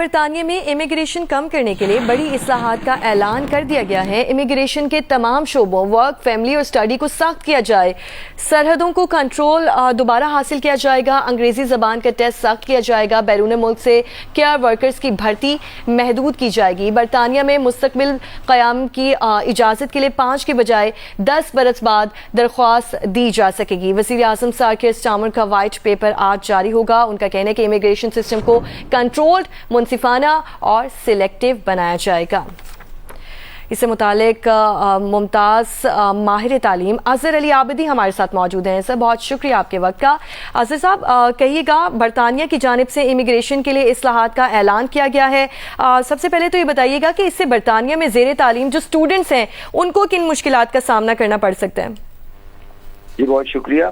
برطانیہ میں امیگریشن کم کرنے کے لیے بڑی اصلاحات کا اعلان کر دیا گیا ہے۔ امیگریشن کے تمام شعبوں ورک، فیملی اور اسٹڈی کو سخت کیا جائے، سرحدوں کو کنٹرول دوبارہ حاصل کیا جائے گا، انگریزی زبان کا ٹیسٹ سخت کیا جائے گا، بیرون ملک سے کیئر ورکرز کی بھرتی محدود کی جائے گی۔ برطانیہ میں مستقبل قیام کی اجازت کے لیے 5 کے بجائے 10 برس بعد درخواست دی جا سکے گی۔ وزیر اعظم سر کیئر سٹارمر کا وائٹ پیپر آج جاری ہوگا۔ ان کا کہنا ہے کہ امیگریشن سسٹم کو کنٹرولڈ، منصفانہ اور سلیکٹیو بنایا جائے گا۔ اس سے متعلق ممتاز ماہر تعلیم اظہر علی عابدی ہمارے ساتھ موجود ہیں۔ سر بہت شکریہ آپ کے وقت کا۔ اظہر صاحب کہیے گا، برطانیہ کی جانب سے امیگریشن کے لیے اصلاحات کا اعلان کیا گیا ہے، سب سے پہلے تو یہ بتائیے گا کہ اس سے برطانیہ میں زیر تعلیم جو اسٹوڈنٹس ہیں ان کو کن مشکلات کا سامنا کرنا پڑ سکتا ہے؟ جی بہت شکریہ۔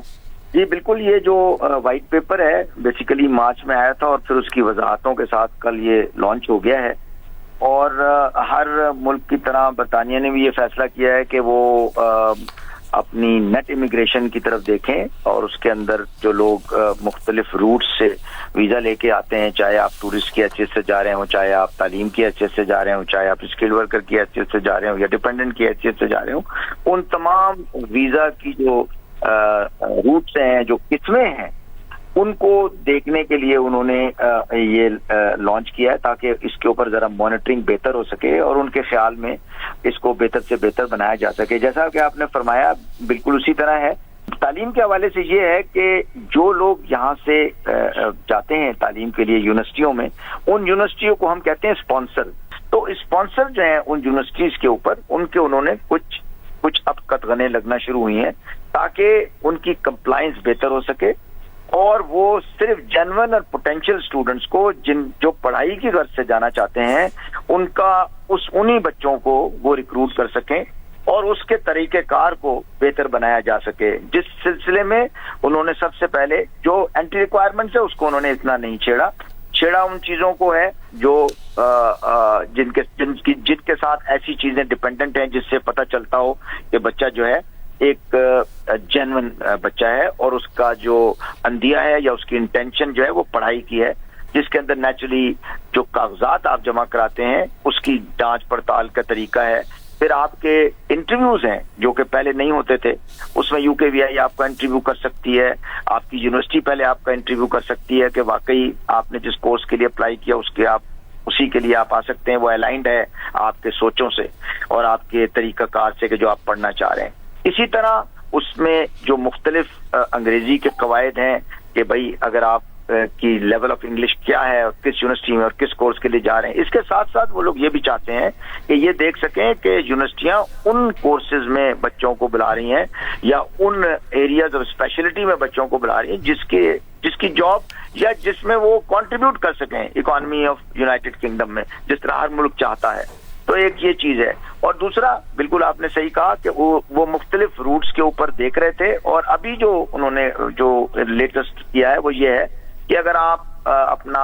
جی بالکل، یہ جو وائٹ پیپر ہے بیسیکلی مارچ میں آیا تھا اور پھر اس کی وضاحتوں کے ساتھ کل یہ لانچ ہو گیا ہے، اور ہر ملک کی طرح برطانیہ نے بھی یہ فیصلہ کیا ہے کہ وہ اپنی نیٹ امیگریشن کی طرف دیکھیں، اور اس کے اندر جو لوگ مختلف روٹس سے ویزا لے کے آتے ہیں، چاہے آپ ٹورسٹ کی حیثیت سے جا رہے ہوں، چاہے آپ تعلیم کی حیثیت سے جا رہے ہوں، چاہے آپ اسکل ورکر کی حیثیت سے جا رہے ہوں یا ڈیپینڈنٹ کی حیثیت سے جا رہے ہوں، ان تمام ویزا کی جو روٹس ہیں، جو قسمیں ہیں، ان کو دیکھنے کے لیے انہوں نے یہ لانچ کیا ہے تاکہ اس کے اوپر ذرا مانیٹرنگ بہتر ہو سکے اور ان کے خیال میں اس کو بہتر سے بہتر بنایا جا سکے۔ جیسا کہ آپ نے فرمایا بالکل اسی طرح ہے۔ تعلیم کے حوالے سے یہ ہے کہ جو لوگ یہاں سے جاتے ہیں تعلیم کے لیے یونیورسٹیوں میں، ان یونیورسٹیوں کو ہم کہتے ہیں اسپانسر۔ تو اسپانسر جو ہیں ان یونیورسٹیز کے اوپر انہوں نے کچھ اب قدغنیں لگنا شروع ہوئی ہیں تاکہ ان کی کمپلائنس بہتر ہو سکے، اور وہ صرف جینون اور پوٹینشیل اسٹوڈنٹس کو جو پڑھائی کی غرض سے جانا چاہتے ہیں انہی بچوں کو وہ ریکروٹ کر سکیں اور اس کے طریقہ کار کو بہتر بنایا جا سکے، جس سلسلے میں انہوں نے سب سے پہلے جو اینٹی ریکوائرمنٹس ہے اس کو انہوں نے اتنا نہیں چھیڑا ان چیزوں کو ہے جو جن کے ساتھ ایسی چیزیں ڈیپینڈنٹ ہیں جس سے پتہ چلتا ہو کہ بچہ جو ہے ایک جینون بچہ ہے اور اس کا جو اندیہ ہے یا اس کی انٹینشن جو ہے وہ پڑھائی کی ہے، جس کے اندر نیچرلی جو کاغذات آپ جمع کراتے ہیں اس کی جانچ پڑتال کا طریقہ ہے۔ پھر آپ کے انٹرویوز ہیں جو کہ پہلے نہیں ہوتے تھے، اس میں UKVI آپ کا انٹرویو کر سکتی ہے، آپ کی یونیورسٹی پہلے آپ کا انٹرویو کر سکتی ہے کہ واقعی آپ نے جس کورس کے لیے اپلائی کیا اسی کے لیے آپ آ سکتے ہیں، وہ الائنڈ ہے آپ کے سوچوں سے اور آپ کے طریقہ کار سے کہ جو آپ پڑھنا چاہ رہے ہیں۔ اسی طرح اس میں جو مختلف انگریزی کے قواعد ہیں کہ بھائی اگر آپ کی لیول آف انگلش کیا ہے اور کس یونیورسٹی میں اور کس کورس کے لیے جا رہے ہیں، اس کے ساتھ ساتھ وہ لوگ یہ بھی چاہتے ہیں کہ یہ دیکھ سکیں کہ یونیورسٹیاں ان کورسز میں بچوں کو بلا رہی ہیں یا ان ایریاز آف اسپیشلٹی میں بچوں کو بلا رہی ہیں جس کی جاب یا جس میں وہ کنٹریبیوٹ کر سکیں اکانومی آف یونائٹڈ کنگڈم میں، جس طرح ہر ملک چاہتا ہے۔ تو ایک یہ چیز ہے، اور دوسرا بالکل آپ نے صحیح کہا کہ وہ مختلف روٹس کے اوپر دیکھ رہے تھے، اور ابھی جو انہوں نے جو لیٹسٹ کیا ہے وہ یہ ہے کہ اگر آپ اپنا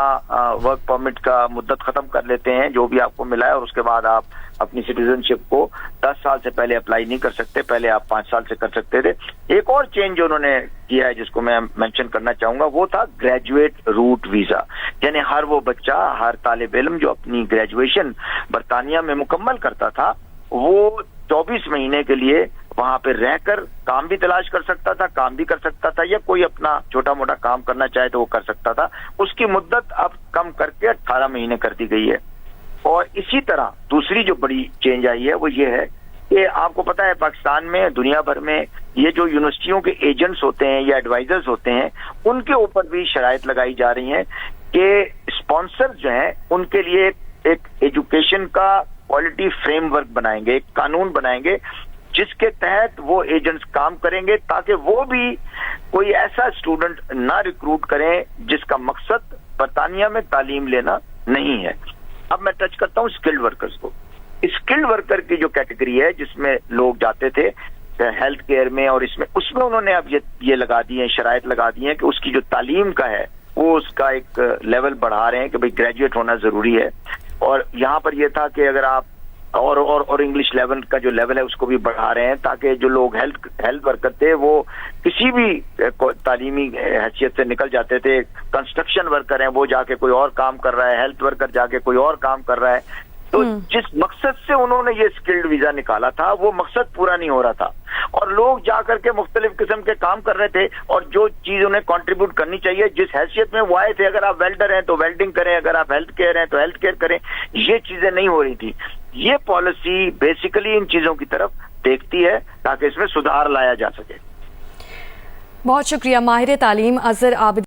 ورک پرمٹ کا مدت ختم کر لیتے ہیں جو بھی آپ کو ملا ہے، اور اس کے بعد آپ اپنی سٹیزن شپ کو 10 سال سے پہلے اپلائی نہیں کر سکتے، پہلے آپ 5 سال سے کر سکتے تھے۔ ایک اور چینج جو انہوں نے کیا ہے جس کو میں مینشن کرنا چاہوں گا وہ تھا گریجویٹ روٹ ویزا، یعنی ہر وہ بچہ، ہر طالب علم جو اپنی گریجویشن برطانیہ میں مکمل کرتا تھا وہ 24 مہینے کے لیے وہاں پہ رہ کر کام بھی تلاش کر سکتا تھا یا کوئی اپنا چھوٹا موٹا کام کرنا چاہے تو وہ کر سکتا تھا۔ اس کی مدت اب کم کر کے 18 مہینے کر دی گئی ہے۔ اور اسی طرح دوسری جو بڑی چینج آئی ہے وہ یہ ہے کہ آپ کو پتا ہے پاکستان میں، دنیا بھر میں یہ جو یونیورسٹیوں کے ایجنٹس ہوتے ہیں یا ایڈوائزرز ہوتے ہیں ان کے اوپر بھی شرائط لگائی جا رہی ہیں کہ اسپانسر جو ہیں ان کے لیے ایک ایجوکیشن کا کوالٹی فریم ورک بنائیں گے، ایک قانون بنائیں گے جس کے تحت وہ ایجنٹس کام کریں گے تاکہ وہ بھی کوئی ایسا اسٹوڈنٹ نہ ریکروٹ کریں جس کا مقصد برطانیہ میں تعلیم لینا نہیں ہے۔ اب میں ٹچ کرتا ہوں اسکلڈ ورکرز کو۔ اسکلڈ ورکر کی جو کیٹیگری ہے جس میں لوگ جاتے تھے ہیلتھ کیئر میں اور اس میں انہوں نے اب یہ لگا دی ہیں، شرائط لگا دی ہیں کہ اس کی جو تعلیم کا ہے وہ اس کا ایک لیول بڑھا رہے ہیں کہ بھئی گریجویٹ ہونا ضروری ہے۔ اور یہاں پر یہ تھا کہ اگر آپ اور انگلش لیول کا جو لیول ہے اس کو بھی بڑھا رہے ہیں تاکہ جو لوگ ہیلتھ ورکر تھے وہ کسی بھی تعلیمی حیثیت سے نکل جاتے تھے. کنسٹرکشن ورکر ہیں وہ جا کے کوئی اور کام کر رہا ہے, ہیلتھ ورکر جا کے کوئی اور کام کر رہا ہے. تو جس مقصد سے انہوں نے یہ اسکلڈ ویزا نکالا تھا وہ مقصد پورا نہیں ہو رہا تھا, اور لوگ جا کر کے مختلف قسم کے کام کر رہے تھے, اور جو چیز انہیں کنٹریبیوٹ کرنی چاہیے جس حیثیت میں وہ آئے تھے, اگر آپ ویلڈر ہیں تو ویلڈنگ کریں, اگر آپ ہیلتھ کیئر ہیں تو ہیلتھ کیئر کریں, یہ چیزیں نہیں ہو رہی تھی. یہ پالیسی بیسیکلی ان چیزوں کی طرف دیکھتی ہے تاکہ اس میں سدھار لایا جا سکے. بہت شکریہ. ماہر تعلیم اظہر عابدی